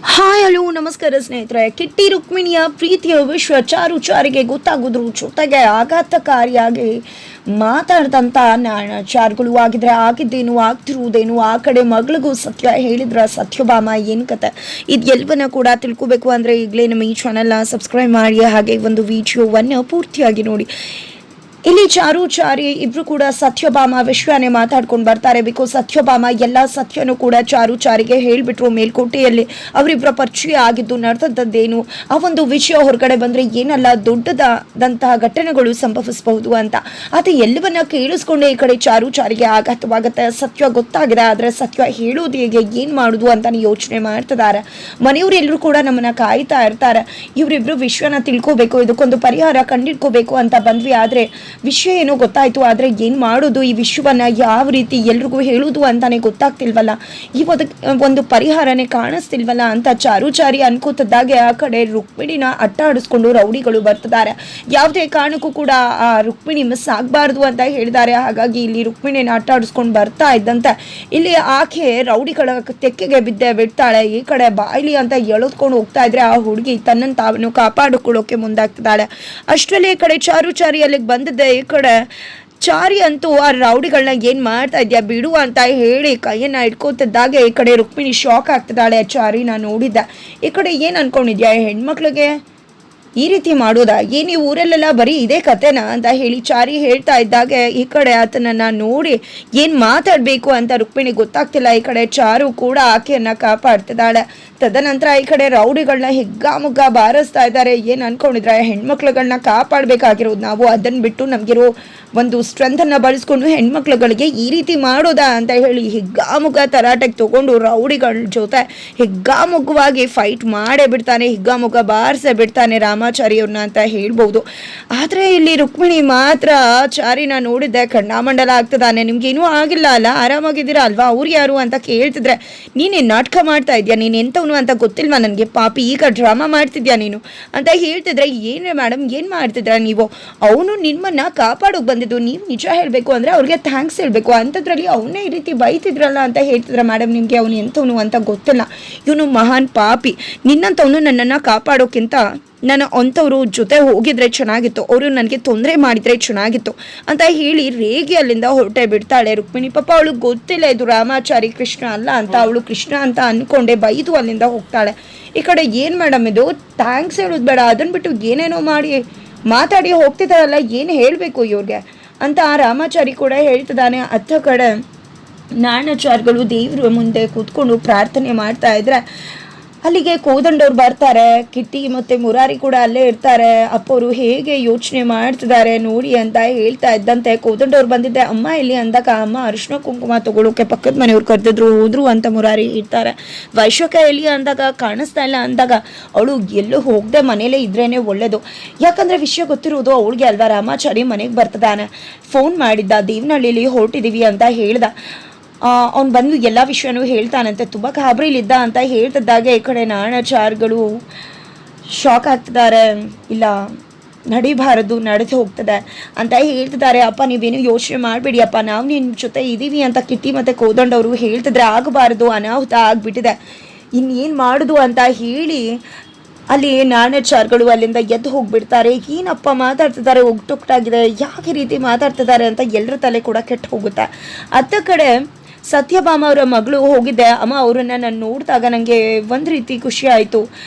Hi hello ನಮಸ್ಕಾರ ಸ್ನೇಹಿತರೆ. ಕಿಟ್ಟಿ ರುಕ್ಮಿಣಿಯ ಪ್ರೀತಿಯ ವಿಶ್ವ ಚಾರುಚಾರಿಗೆ ಗೊತ್ತಾಗಿದ್ರು ಜೊತೆಗೆ ಆಘಾತಕಾರಿಯಾಗಿ ಮಾತಾಡ್ದಂಥ ಚಾರುಗಳು ಆಗಿದ್ರೆ ಆಗಿದ್ದೇನು ಆಗ್ತಿರುವುದೇನು, ಆ ಕಡೆ ಮಗಳಿಗೂ ಸತ್ಯ ಹೇಳಿದ್ರ ಸತ್ಯಭಾಮ ಏನು ಕತೆ, ಇದು ಎಲ್ಲವನ್ನ ಕೂಡ ತಿಳ್ಕೊಬೇಕು ಅಂದರೆ ಈಗಲೇ ನಮ್ಮ ಈ ಚಾನಲ್ನ ಸಬ್ಸ್ಕ್ರೈಬ್ ಮಾಡಿ, ಹಾಗೆ ಒಂದು ವಿಡಿಯೋವನ್ನು ಪೂರ್ತಿಯಾಗಿ ನೋಡಿ. ಇಲ್ಲಿ ಚಾರಿ ಇಬ್ರು ಕೂಡ ಸತ್ಯಭಾಮ ವಿಶ್ವನೇ ಮಾತಾಡ್ಕೊಂಡು ಬರ್ತಾರೆ. ಬಿಕಾಸ್ ಸತ್ಯಭಾಮ ಎಲ್ಲ ಸತ್ಯನೂ ಕೂಡ ಚಾರಿಗೆ ಹೇಳ್ಬಿಟ್ರು. ಮೇಲ್ಕೋಟೆಯಲ್ಲಿ ಅವರಿಬ್ಬರ ಪರಿಚಯ ಆಗಿದ್ದು ನಡೆದದ್ದೇನು, ಆ ಒಂದು ವಿಷಯ ಹೊರಗಡೆ ಬಂದರೆ ಏನೆಲ್ಲ ದೊಡ್ಡದಾದಂತಹ ಘಟನೆಗಳು ಸಂಭವಿಸಬಹುದು ಅಂತ. ಅದು ಎಲ್ಲವನ್ನ ಕೇಳಿಸ್ಕೊಂಡೆ ಈ ಕಡೆ ಚಾರಿಗೆ ಆಘಾತವಾಗುತ್ತೆ. ಸತ್ಯ ಗೊತ್ತಾಗಿದೆ, ಆದರೆ ಸತ್ಯ ಹೇಳೋದು ಹೇಗೆ, ಏನು ಮಾಡೋದು ಅಂತ ಯೋಚನೆ ಮಾಡ್ತಿದ್ದಾರೆ. ಮನೆಯವರೆಲ್ಲರೂ ಕೂಡ ನಮ್ಮನ್ನ ಕಾಯ್ತಾ ಇರ್ತಾರೆ. ಇವರಿಬ್ರು ವಿಶ್ವನ ತಿಳ್ಕೋಬೇಕು, ಇದಕ್ಕೊಂದು ಪರಿಹಾರ ಕಂಡಿಡ್ಕೋಬೇಕು ಅಂತ ಬಂದ್ವಿ. ಆದರೆ ವಿಷಯ ಏನೋ ಗೊತ್ತಾಯ್ತು, ಆದರೆ ಏನು ಮಾಡೋದು, ಈ ವಿಷಯವನ್ನ ಯಾವ ರೀತಿ ಎಲ್ರಿಗೂ ಹೇಳೋದು ಅಂತಾನೆ ಗೊತ್ತಾಗ್ತಿಲ್ವಲ್ಲ, ಈ ಒಂದು ಪರಿಹಾರನೇ ಕಾಣಿಸ್ತಿಲ್ವಲ್ಲ ಅಂತ ಚಾರಿ ಅನ್ಕೋತಿದ್ದಾಗೆ ಆ ಕಡೆ ರುಕ್ಮಿಣಿನ ಅಟ್ಟ ಆಡಿಸ್ಕೊಂಡು ರೌಡಿಗಳು ಬರ್ತಿದ್ದಾರೆ. ಯಾವುದೇ ಕಾರಣಕ್ಕೂ ಕೂಡ ಆ ರುಕ್ಮಿಣಿ ಮಿಸ್ ಆಗಬಾರ್ದು ಅಂತ ಹೇಳಿದ್ದಾರೆ. ಹಾಗಾಗಿ ಇಲ್ಲಿ ರುಕ್ಮಿಣಿನ ಅಟ್ಟ ಆಡಿಸ್ಕೊಂಡು ಬರ್ತಾ ಇದ್ದಂತೆ ಇಲ್ಲಿ ಆಕೆ ರೌಡಿಗಳ ತೆಕ್ಕೆಗೆ ಬಿಡ್ತಾಳೆ. ಈ ಕಡೆ ಬಾಯ್ಲಿ ಅಂತ ಎಳೆದ್ಕೊಂಡು ಹೋಗ್ತಾ ಇದ್ರೆ ಆ ಹುಡುಗಿ ತನ್ನನ್ನು ತಾವನ್ನು ಕಾಪಾಡಿಕೊಳ್ಳೋಕೆ ಮುಂದಾಗ್ತಿದ್ದಾಳೆ. ಅಷ್ಟರಲ್ಲೇ ಈ ಕಡೆ ಚಾರಿ ಅಲ್ಲಿಗೆ ಬಂದಿದ್ದೆ. ಈ ಕಡೆ ಚಾರಿ ಅಂತೂ ಆ ರೌಡಿಗಳನ್ನ ಏನ್ ಮಾಡ್ತಾ ಇದ್ಯಾ ಬಿಡು ಅಂತ ಹೇಳಿ ಕೈಯನ್ನ ಇಟ್ಕೋತಿದ್ದಾಗೆ ಈ ಕಡೆ ರುಕ್ಮಿಣಿ ಶಾಕ್ ಆಗ್ತಿದ್ದಾಳೆ. ಚಾರಿನ ನೋಡಿದ್ದ ಈ ಕಡೆ ಏನ್ ಅನ್ಕೊಂಡಿದ್ಯಾ, ಹೆಣ್ಮಕ್ಳಿಗೆ ಈ ರೀತಿ ಮಾಡೋದಾ, ಏನು ಈ ಊರಲ್ಲೆಲ್ಲ ಬರೀ ಇದೇ ಕತೆನಾ ಅಂತ ಹೇಳಿ ಚಾರಿ ಹೇಳ್ತಾ ಇದ್ದಾಗೆ ಈ ಕಡೆ ಆತನನ್ನ ನೋಡಿ ಏನು ಮಾತಾಡಬೇಕು ಅಂತ ರುಕ್ಮಿಣಿ ಗೊತ್ತಾಗ್ತಿಲ್ಲ. ಈ ಕಡೆ ಚಾರು ಕೂಡ ಆಕೆಯನ್ನ ಕಾಪಾಡ್ತಿದ್ದಾಳೆ. ತದನಂತರ ಈ ಕಡೆ ರೌಡಿಗಳನ್ನ ಹಿಗ್ಗಾಮುಗ್ಗ ಬಾರಿಸ್ತಾ ಇದ್ದಾರೆ. ಏನು ಅನ್ಕೊಂಡಿದ್ರೆ ಹೆಣ್ಮಕ್ಳುಗಳನ್ನ ಕಾಪಾಡಬೇಕಾಗಿರೋದು ನಾವು, ಅದನ್ನು ಬಿಟ್ಟು ನಮಗಿರೋ ಒಂದು ಸ್ಟ್ರೆಂಥನ್ನು ಬಳಸ್ಕೊಂಡು ಹೆಣ್ಮಕ್ಳುಗಳಿಗೆ ಈ ರೀತಿ ಮಾಡೋದಾ ಅಂತ ಹೇಳಿ ಹಿಗ್ಗಾಮುಗ್ಗ ತರಾಟೆಗೆ ತಗೊಂಡು ರೌಡಿಗಳ ಜೊತೆ ಹಿಗ್ಗಾಮುಗ್ಗವಾಗಿ ಫೈಟ್ ಮಾಡೇ ಬಿಡ್ತಾನೆ, ಹಿಗ್ಗಾಮುಗ್ಗ ಬಾರಿಸೇ ಬಿಡ್ತಾನೆ ರಾಮಾಚಾರಿಯವ್ರನ್ನ ಅಂತ ಹೇಳ್ಬೋದು. ಆದರೆ ಇಲ್ಲಿ ರುಕ್ಮಿಣಿ ಮಾತ್ರ ಚಾರಿನ ನೋಡಿದ್ದೆ ಖಂಡಾಮಂಡಲ ಆಗ್ತದಾನೆ. ನಿಮ್ಗೇನೂ ಆಗಿಲ್ಲ ಅಲ್ಲ, ಆರಾಮಾಗಿದ್ದೀರಾ ಅಲ್ವಾ, ಅವ್ರು ಯಾರು ಅಂತ ಕೇಳ್ತಿದ್ರೆ ನೀನೇನು ನಾಟಕ ಮಾಡ್ತಾ ಇದೆಯಾ, ನೀನು ಎಂಥವನು ಅಂತ ಗೊತ್ತಿಲ್ವಾ ನನಗೆ, ಪಾಪಿ ಈಗ ಡ್ರಾಮಾ ಮಾಡ್ತಿದ್ಯಾ ನೀನು ಅಂತ ಹೇಳ್ತಿದ್ರೆ, ಏನೇ ಮೇಡಮ್ ಏನು ಮಾಡ್ತಿದ್ರ ನೀವು, ಅವನು ನಿಮ್ಮನ್ನ ಕಾಪಾಡೋಕೆ ಬಂದಿದ್ದು, ನೀವು ನಿಜ ಹೇಳಬೇಕು ಅಂದರೆ ಅವ್ರಿಗೆ ಥ್ಯಾಂಕ್ಸ್ ಹೇಳಬೇಕು, ಅಂಥದ್ರಲ್ಲಿ ಅವನೇ ಈ ರೀತಿ ಬೈತಿದ್ರಲ್ಲ ಅಂತ ಹೇಳ್ತಿದ್ರ ಮೇಡಮ್, ನಿಮಗೆ ಅವನು ಎಂಥವನು ಅಂತ ಗೊತ್ತಿಲ್ಲ, ಇವನು ಮಹಾನ್ ಪಾಪಿ, ನಿನ್ನಂಥವನು ನನ್ನನ್ನು ಕಾಪಾಡೋಕ್ಕಿಂತ ನಾನು ಅಂಥವ್ರು ಜೊತೆ ಹೋಗಿದ್ರೆ ಚೆನ್ನಾಗಿತ್ತು, ಅವರು ನನಗೆ ತೊಂದರೆ ಮಾಡಿದರೆ ಚೆನ್ನಾಗಿತ್ತು ಅಂತ ಹೇಳಿ ರೇಗಿ ಅಲ್ಲಿಂದ ಹೊರಟೆ ಬಿಡ್ತಾಳೆ ರುಕ್ಮಿಣಿ. ಪಾಪ ಅವಳು ಗೊತ್ತಿಲ್ಲ ಇದು ರಾಮಾಚಾರಿ ಕೃಷ್ಣ ಅಲ್ಲ ಅಂತ, ಅವಳು ಕೃಷ್ಣ ಅಂತ ಅಂದ್ಕೊಂಡೆ ಬೈದು ಅಲ್ಲಿಂದ ಹೋಗ್ತಾಳೆ. ಈ ಕಡೆ ಏನು ಮೇಡಮ್ ಇದು, ಥ್ಯಾಂಕ್ಸ್ ಹೇಳೋದು ಬೇಡ, ಅದನ್ನು ಬಿಟ್ಟು ಏನೇನೋ ಮಾತಾಡಿ ಹೋಗ್ತಿದ್ದಾರಲ್ಲ, ಏನು ಹೇಳಬೇಕು ಇವ್ರಿಗೆ ಅಂತ ರಾಮಾಚಾರಿ ಕೂಡ ಹೇಳ್ತಿದ್ದಾನೆ. ಅತ್ತ ಕಡೆ ನಾಣಾಚಾರ್ಯಗಳು ದೇವ್ರ ಮುಂದೆ ಕೂತ್ಕೊಂಡು ಪ್ರಾರ್ಥನೆ ಮಾಡ್ತಾ ಇದ್ರೆ ಅಲ್ಲಿಗೆ ಕೋದಂಡವ್ರು ಬರ್ತಾರೆ. ಕಿಟ್ಟಿ ಮತ್ತು ಮುರಾರಿ ಕೂಡ ಅಲ್ಲೇ ಇರ್ತಾರೆ. ಅಪ್ಪವರು ಹೇಗೆ ಯೋಚನೆ ಮಾಡ್ತಿದ್ದಾರೆ ನೋಡಿ ಅಂತ ಹೇಳ್ತಾ ಇದ್ದಂತೆ ಕೋದಂಡವ್ರು ಬಂದಿದ್ದೆ. ಅಮ್ಮ ಇಲ್ಲಿ ಅಂದಾಗ ಅಮ್ಮ ಅರಿಶಿನ ಕುಂಕುಮ ತಗೊಳ್ಳೋಕೆ ಪಕ್ಕದ ಮನೆಯವ್ರು ಕರೆದಿದ್ರು, ಹೋದ್ರು ಅಂತ ಮುರಾರಿ ಇರ್ತಾರೆ. ವೈಶ್ವಕ ಎಲ್ಲಿ ಅಂದಾಗ ಕಾಣಿಸ್ತಾ ಇಲ್ಲ ಅಂದಾಗ ಅವಳು ಎಲ್ಲೂ ಹೋಗದೆ ಮನೇಲೇ ಇದ್ರೇನೆ ಒಳ್ಳೇದು, ಯಾಕಂದರೆ ವಿಷಯ ಗೊತ್ತಿರೋದು ಅವಳಿಗೆ ಅಲ್ವಾ. ರಾಮಾಚಾರಿ ಮನೆಗೆ ಬರ್ತಿದ್ದಾನೆ, ಫೋನ್ ಮಾಡಿದ್ದ, ದೇವನಹಳ್ಳಿಲಿ ಹೊರಟಿದ್ದೀವಿ ಅಂತ ಹೇಳ್ದ. ಅವ್ನು ಬಂದು ಎಲ್ಲ ವಿಷಯನೂ ಹೇಳ್ತಾನಂತೆ, ತುಂಬ ಗಾಬರಿಲಿದ್ದ ಅಂತ ಹೇಳ್ತಿದ್ದಾಗೆ ಈ ಕಡೆ ನಾಣಾಚಾರ್ಯಗಳು ಶಾಕ್ ಆಗ್ತಿದ್ದಾರೆ. ಇಲ್ಲ ನಡಿಬಾರದು, ನಡೆದು ಹೋಗ್ತದೆ ಅಂತ ಹೇಳ್ತಿದ್ದಾರೆ. ಅಪ್ಪ ನೀವೇನು ಯೋಚನೆ ಮಾಡಬೇಡಿ ಅಪ್ಪ, ನಾವು ನಿನ್ನ ಜೊತೆ ಇದ್ದೀವಿ ಅಂತ ಕಿಟ್ಟಿ ಮತ್ತು ಕೋದಂಡವರು ಹೇಳ್ತಿದ್ರೆ ಆಗಬಾರ್ದು, ಅನಾಹುತ ಆಗಿಬಿಟ್ಟಿದೆ, ಇನ್ನೇನು ಮಾಡೋದು ಅಂತ ಹೇಳಿ ಅಲ್ಲಿ ನಾಣಾಚಾರ್ಯಗಳು ಅಲ್ಲಿಂದ ಎದ್ದು ಹೋಗ್ಬಿಡ್ತಾರೆ. ಏನಪ್ಪ ಮಾತಾಡ್ತಿದ್ದಾರೆ, ಒಗ್ಟೊಗ್ಟಾಗಿದೆ, ಯಾಕೆ ರೀತಿ ಮಾತಾಡ್ತಿದ್ದಾರೆ ಅಂತ ಎಲ್ಲರ ತಲೆ ಕೂಡ ಕೆಟ್ಟು ಹೋಗುತ್ತೆ. ಅತ್ತ ಕಡೆ ಸತ್ಯಭಾಮ ಅವರ ಮಗಳು ಹೋಗಿದ್ದೆ. ಅಮ್ಮ ಅವರನ್ನು ನಾನು ನೋಡಿದಾಗ ನನಗೆ ಒಂದು ರೀತಿ ಖುಷಿ ಆಯಿತು.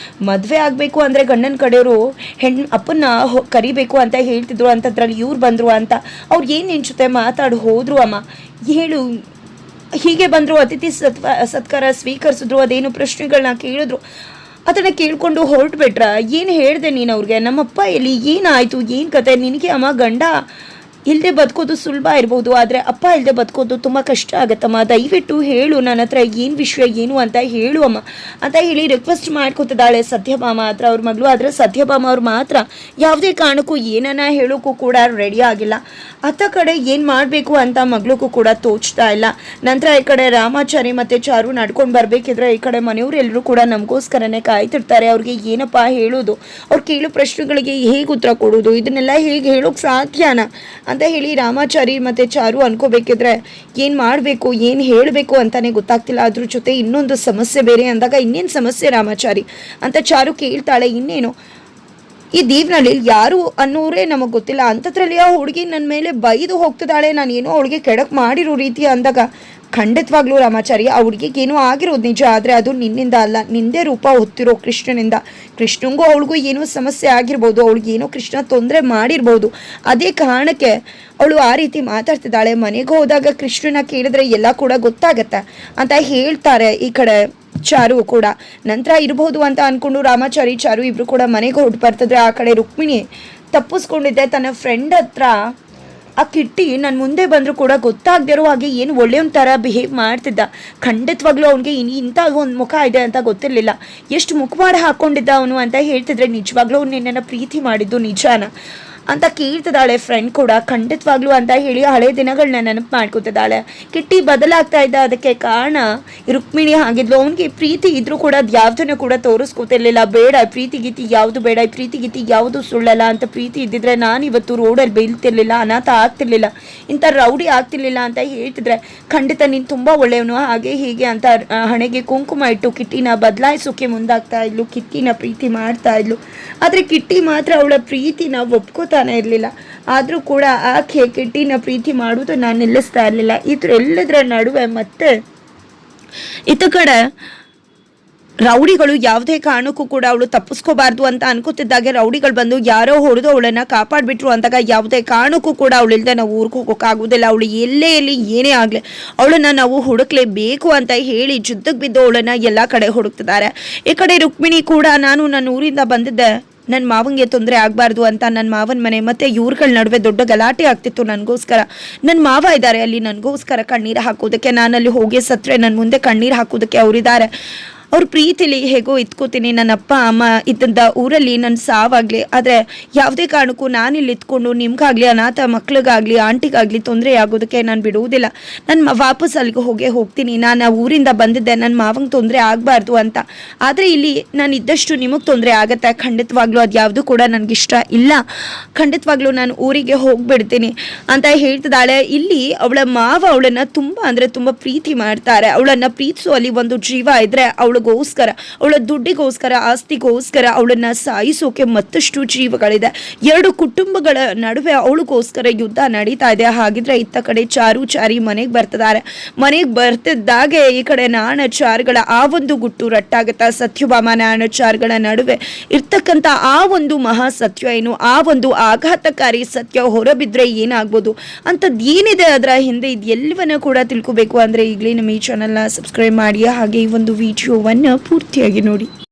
ಮದುವೆ ಆಗಬೇಕು ಅಂದರೆ ಗಂಡನ ಕಡೆಯವರು ಅಪ್ಪನ್ನ ಕರಿಬೇಕು ಅಂತ ಹೇಳ್ತಿದ್ರು, ಅಂಥದ್ರಲ್ಲಿ ಇವ್ರು ಬಂದರು ಅಂತ ಅವ್ರು ಏನು ನಿನ್ನ ಜೊತೆ ಮಾತಾಡಿ ಹೋದರು. ಅಮ್ಮ ಹೇಳು, ಹೀಗೆ ಬಂದರು, ಅತಿಥಿ ಸತ್ಕಾರ ಸ್ವೀಕರಿಸಿದ್ರು, ಅದೇನು ಪ್ರಶ್ನೆಗಳನ್ನ ಕೇಳಿದ್ರು, ಅದನ್ನು ಕೇಳಿಕೊಂಡು ಹೊರಟುಬಿಟ್ರ. ಏನು ಹೇಳಿದೆ ನೀನು ಅವ್ರಿಗೆ, ನಮ್ಮಪ್ಪ ಎಲ್ಲಿ, ಏನಾಯಿತು, ಏನು ಕತೆ, ನಿನಗೆ ಅಮ್ಮ ಗಂಡ ಇಲ್ಲದೆ ಬದುಕೋದು ಸುಲಭ ಇರ್ಬೋದು, ಆದರೆ ಅಪ್ಪ ಇಲ್ಲದೆ ಬದುಕೋದು ತುಂಬ ಕಷ್ಟ ಆಗುತ್ತಮ್ಮ, ದಯವಿಟ್ಟು ಹೇಳು, ನನ್ನ ಹತ್ರ ಏನು ವಿಷಯ ಏನು ಅಂತ ಹೇಳು ಅಮ್ಮ ಅಂತ ಹೇಳಿ ರಿಕ್ವೆಸ್ಟ್ ಮಾಡ್ಕೊತಿದ್ದಾಳೆ ಸತ್ಯಭಾಮ ಹತ್ರ ಅವ್ರ ಮಗಳು. ಆದರೆ ಸತ್ಯಭಾಮ ಅವ್ರು ಮಾತ್ರ ಯಾವುದೇ ಕಾರಣಕ್ಕೂ ಏನನ್ನ ಹೇಳೋಕ್ಕೂ ಕೂಡ ರೆಡಿ ಆಗಿಲ್ಲ. ಅತ್ತ ಕಡೆ ಏನು ಮಾಡಬೇಕು ಅಂತ ಮಗಳಿಗೂ ಕೂಡ ತೋಚ್ತಾ ಇಲ್ಲ. ನಂತರ ಈ ಕಡೆ ರಾಮಾಚಾರಿ ಮತ್ತು ಚಾರು ನಡ್ಕೊಂಡು ಬರಬೇಕಿದ್ರೆ ಈ ಕಡೆ ಮನೆಯವರೆಲ್ಲರೂ ಕೂಡ ನಮಗೋಸ್ಕರನೇ ಕಾಯ್ತಿರ್ತಾರೆ. ಅವ್ರಿಗೆ ಏನಪ್ಪ ಹೇಳೋದು, ಅವ್ರು ಕೇಳೋ ಪ್ರಶ್ನೆಗಳಿಗೆ ಹೇಗೆ ಉತ್ತರ ಕೊಡೋದು, ಇದನ್ನೆಲ್ಲ ಹೇಗೆ ಹೇಳೋಕ್ಕೆ ಸಾಧ್ಯನಾ ಅಂತ ಹೇಳಿ ರಾಮಾಚಾರಿ ಮತ್ತು ಚಾರು ಅನ್ಕೋಬೇಕಿದ್ರೆ ಏನು ಮಾಡಬೇಕು ಏನು ಹೇಳಬೇಕು ಅಂತಲೇ ಗೊತ್ತಾಗ್ತಿಲ್ಲ. ಅದ್ರ ಜೊತೆ ಇನ್ನೊಂದು ಸಮಸ್ಯೆ ಬೇರೆ ಅಂದಾಗ ಇನ್ನೇನು ಸಮಸ್ಯೆ ರಾಮಾಚಾರಿ ಅಂತ ಚಾರು ಕೇಳ್ತಾಳೆ. ಇನ್ನೇನು ಈ ದೀವ್ನಲ್ಲಿ ಯಾರು ಅನ್ನೋರೇ ನಮಗೆ ಗೊತ್ತಿಲ್ಲ, ಅಂಥದ್ರಲ್ಲಿ ಆ ಹುಡುಗಿ ನನ್ನ ಮೇಲೆ ಬೈದು ಹೋಗ್ತಿದ್ದಾಳೆ, ನಾನು ಏನೋ ಅವಳಿಗೆ ಕೆಡಕ್ ಮಾಡಿರೋ ರೀತಿ ಅಂದಾಗ ಖಂಡಿತವಾಗ್ಲೂ ರಾಮಾಚಾರಿ ಆ ಹುಡುಗಿಗೆ ಏನೋ ಆಗಿರೋದು ನಿಜ, ಆದರೆ ಅದು ನಿನ್ನಿಂದ ಅಲ್ಲ, ನಿಂದೇ ರೂಪ ಹೊತ್ತಿರೋ ಕೃಷ್ಣನಿಂದ. ಕೃಷ್ಣಂಗೂ ಅವಳಿಗೂ ಏನೋ ಸಮಸ್ಯೆ ಆಗಿರ್ಬೋದು, ಅವಳಿಗೆ ಏನೋ ಕೃಷ್ಣ ತೊಂದರೆ ಮಾಡಿರ್ಬೋದು, ಅದೇ ಕಾರಣಕ್ಕೆ ಅವಳು ಆ ರೀತಿ ಮಾತಾಡ್ತಿದ್ದಾಳೆ. ಮನೆಗೆ ಹೋದಾಗ ಕೃಷ್ಣನ ಕೇಳಿದ್ರೆ ಎಲ್ಲ ಕೂಡ ಗೊತ್ತಾಗತ್ತೆ ಅಂತ ಹೇಳ್ತಾರೆ ಈ ಕಡೆ ಚಾರು ಕೂಡ. ನಂತರ ಇರಬಹುದು ಅಂತ ಅಂದ್ಕೊಂಡು ರಾಮಾಚಾರಿ ಚಾರು ಇಬ್ರು ಕೂಡ ಮನೆಗೆ ಹೊರಟು ಬರ್ತಿದ್ರೆ ಆ ಕಡೆ ರುಕ್ಮಿಣಿ ತಪ್ಪಿಸ್ಕೊಂಡಿದ್ದೆ ತನ್ನ ಫ್ರೆಂಡ್ ಹತ್ರ. ಆ ಕಿಟ್ಟಿ ನನ್ನ ಮುಂದೆ ಬಂದರೂ ಕೂಡ ಗೊತ್ತಾಗದಿರೋ ಹಾಗೆ ಏನು ಒಳ್ಳೆಯವನ ಥರ ಬಿಹೇವ್ ಮಾಡ್ತಿದ್ದ. ಖಂಡಿತವಾಗ್ಲೂ ಅವನಿಗೆ ಇಂಥ ಒಂದು ಮುಖ ಇದೆ ಅಂತ ಗೊತ್ತಿರಲಿಲ್ಲ. ಎಷ್ಟು ಮುಖವಾಡ ಹಾಕ್ಕೊಂಡಿದ್ದ ಅವನು ಅಂತ ಹೇಳ್ತಿದ್ರೆ ನಿಜವಾಗ್ಲೂ ಅವ್ನು ನಿನ್ನನ್ನು ಪ್ರೀತಿ ಮಾಡಿದ್ದು ನಿಜಾನ ಅಂತ ಕೇಳ್ತಿದ್ದಾಳೆ ಫ್ರೆಂಡ್ ಕೂಡ. ಖಂಡಿತವಾಗ್ಲೂ ಅಂತ ಹೇಳಿ ಹಳೆ ದಿನಗಳನ್ನ ನೆನಪು ಮಾಡ್ಕೊತಿದ್ದಾಳೆ. ಕಿಟ್ಟಿ ಬದಲಾಗ್ತಾ ಇದ್ದ ಅದಕ್ಕೆ ಕಾರಣ ರುಕ್ಮಿಣಿ ಆಗಿದ್ಲು. ಅವನಿಗೆ ಪ್ರೀತಿ ಇದ್ರೂ ಕೂಡ ಅದು ಯಾವುದನ್ನು ಕೂಡ ತೋರಿಸ್ಕೊತಿರ್ಲಿಲ್ಲ. ಬೇಡ ಪ್ರೀತಿ ಗೀತಿ ಯಾವುದು ಬೇಡ, ಪ್ರೀತಿ ಗೀತಿ ಯಾವುದು ಸುಳ್ಳಲ್ಲ ಅಂತ. ಪ್ರೀತಿ ಇದ್ದಿದ್ರೆ ನಾನು ಇವತ್ತು ರೋಡಲ್ಲಿ ಬೀಳ್ತಿರ್ಲಿಲ್ಲ, ಅನಾಥ ಆಗ್ತಿರ್ಲಿಲ್ಲ, ಇಂಥ ರೌಡಿ ಆಗ್ತಿರ್ಲಿಲ್ಲ ಅಂತ ಹೇಳ್ತಿದ್ರೆ ಖಂಡಿತ ನೀನು ತುಂಬ ಒಳ್ಳೆಯವನು ಹಾಗೆ ಹೀಗೆ ಅಂತ ಹಣೆಗೆ ಕುಂಕುಮ ಇಟ್ಟು ಕಿಟ್ಟಿನ ಬದಲಾಯಿಸೋಕೆ ಮುಂದಾಗ್ತಾ ಇದ್ಲು. ಕಿಟ್ಟಿನ ಪ್ರೀತಿ ಮಾಡ್ತಾ ಇದ್ಲು. ಆದರೆ ಕಿಟ್ಟಿ ಮಾತ್ರ ಅವಳ ಪ್ರೀತಿನ ಒಪ್ಕೋತಾನೆ ಇರಲಿಲ್ಲ. ಆದರೂ ಕೂಡ ಆಕೆ ಕಿಟ್ಟಿನ ಪ್ರೀತಿ ಮಾಡುವುದು ನಾನು ನಿಲ್ಲಿಸ್ತಾ ಇರಲಿಲ್ಲ. ಇದರೆಲ್ಲದರ ನಡುವೆ ಮತ್ತೆ ಇತ್ತ ಕಡೆ ರೌಡಿಗಳು ಯಾವುದೇ ಕಾರಣಕ್ಕೂ ಕೂಡ ಅವಳು ತಪ್ಪಿಸ್ಕೋಬಾರ್ದು ಅಂತ ಅನ್ಕೋತಿದ್ದಾಗೆ ರೌಡಿಗಳು ಬಂದು ಯಾರೋ ಹೊಡೆದು ಅವಳನ್ನು ಕಾಪಾಡಿಬಿಟ್ರು ಅಂದಾಗ ಯಾವುದೇ ಕಾರಣಕ್ಕೂ ಕೂಡ ಅವಳಿಲ್ಲದೆ ನಾವು ಊರಿಗೆ ಹೋಗೋಕ್ಕಾಗೋದಿಲ್ಲ. ಅವಳು ಎಲ್ಲೇ ಏನೇ ಆಗಲಿ ಅವಳನ್ನು ನಾವು ಹುಡುಕ್ಲೇಬೇಕು ಅಂತ ಹೇಳಿ ಜುದ್ದಕ್ಕೆ ಬಿದ್ದು ಅವಳನ್ನು ಎಲ್ಲ ಕಡೆ ಹುಡುಕ್ತಿದ್ದಾರೆ. ಈ ಕಡೆ ರುಕ್ಮಿಣಿ ಕೂಡ ನಾನು ನನ್ನ ಊರಿಂದ ಬಂದಿದ್ದೆ, ನನ್ನ ಮಾವಂಗೆ ತೊಂದರೆ ಆಗಬಾರ್ದು ಅಂತ ನನ್ನ ಮಾವನ ಮನೆ ಮತ್ತು ಇವ್ರುಗಳ ನಡುವೆ ದೊಡ್ಡ ಗಲಾಟೆ ಆಗ್ತಿತ್ತು. ನನಗೋಸ್ಕರ ನನ್ನ ಮಾವ ಇದ್ದಾರೆ ಅಲ್ಲಿ, ನನಗೋಸ್ಕರ ಕಣ್ಣೀರು ಹಾಕೋದಕ್ಕೆ. ನಾನಲ್ಲಿ ಹೋಗಿ ಸತ್ತರೆ ನನ್ನ ಮುಂದೆ ಕಣ್ಣೀರು ಹಾಕೋದಕ್ಕೆ ಅವರಿದ್ದಾರೆ. ಅವ್ರ ಪ್ರೀತಿಲಿ ಹೇಗೋ ಇತ್ಕೋತೀನಿ. ನನ್ನ ಅಪ್ಪ ಅಮ್ಮ ಇದ್ದಂಥ ಊರಲ್ಲಿ ನನ್ನ ಸಾವಾಗಲಿ, ಆದರೆ ಯಾವುದೇ ಕಾರಣಕ್ಕೂ ನಾನಿಲ್ಲಿ ಇತ್ಕೊಂಡು ನಿಮ್ಗಾಗಲಿ ಅನಾಥ ಮಕ್ಳಿಗಾಗಲಿ ಆಂಟಿಗಾಗಲಿ ತೊಂದರೆ ಆಗೋದಕ್ಕೆ ನಾನು ಬಿಡುವುದಿಲ್ಲ. ನಾನು ವಾಪಸ್ ಅಲ್ಲಿಗೆ ಹೋಗ್ತೀನಿ. ನಾನು ಊರಿಂದ ಬಂದಿದ್ದೆ, ನನ್ನ ಮಾವಂಗೆ ತೊಂದರೆ ಆಗಬಾರ್ದು ಅಂತ. ಆದರೆ ಇಲ್ಲಿ ನಾನು ಇದ್ದಷ್ಟು ನಿಮಗೆ ತೊಂದರೆ ಆಗತ್ತೆ. ಖಂಡಿತವಾಗ್ಲೂ ಅದು ಯಾವುದು ಕೂಡ ನನಗಿಷ್ಟ ಇಲ್ಲ. ಖಂಡಿತವಾಗ್ಲೂ ನಾನು ಊರಿಗೆ ಹೋಗ್ಬಿಡ್ತೀನಿ ಅಂತ ಹೇಳ್ತಿದ್ದಾಳೆ. ಇಲ್ಲಿ ಅವಳ ಮಾವ ಅವಳನ್ನು ತುಂಬ ಅಂದರೆ ತುಂಬ ಪ್ರೀತಿ ಮಾಡ್ತಾರೆ. ಅವಳನ್ನು ಪ್ರೀತಿಸುವಲ್ಲಿ ಒಂದು ಜೀವ ಇದ್ದರೆ ಅವಳಿಗೋಸ್ಕರ, ಅವಳ ದುಡ್ಡಿಗೋಸ್ಕರ, ಆಸ್ತಿಗೋಸ್ಕರ ಅವಳನ್ನು ಸಾಯಿಸೋಕೆ ಮತ್ತಷ್ಟು ಜೀವಗಳಿದೆ. ಎರಡು ಕುಟುಂಬಗಳ ನಡುವೆ ಅವಳಿಗೋಸ್ಕರ ಯುದ್ಧ ನಡೀತಾ ಇದೆ. ಹಾಗಿದ್ರೆ ಇತ್ತ ಕಡೆ ಚಾರಿ ಮನೆಗೆ ಬರ್ತಿದ್ದಾರೆ. ಮನೆಗೆ ಬರ್ತಿದ್ದಾಗೆ ಈ ಕಡೆ ನಾಣಚಾರ್ಗಳ ಆ ಒಂದು ಗುಟ್ಟು ರಟ್ಟಾಗುತ್ತಾ. ಸತ್ಯಭಾಮ ನಾಣಚಾರ್ಗಳ ನಡುವೆ ಇರ್ತಕ್ಕಂಥ ಆ ಒಂದು ಮಹಾ ಸತ್ಯ ಏನು, ಆ ಒಂದು ಆಘಾತಕಾರಿ ಸತ್ಯ ಹೊರಬಿದ್ರೆ ಏನಾಗ್ಬೋದು ಅಂಥದ್ದು ಏನಿದೆ ಅದರ ಹಿಂದೆ, ಇದು ಎಲ್ಲವನ್ನ ಕೂಡ ತಿಳ್ಕೋಬೇಕು ಅಂದರೆ ಈಗಲೇ ನಮ್ಮ ಈ ಚಾನಲ್ನ ಸಬ್ಸ್ಕ್ರೈಬ್ ಮಾಡಿ, ಹಾಗೆ ಈ ಒಂದು ವಿಡಿಯೋವನ್ನು ಪೂರ್ತಿಯಾಗಿ ನೋಡಿ.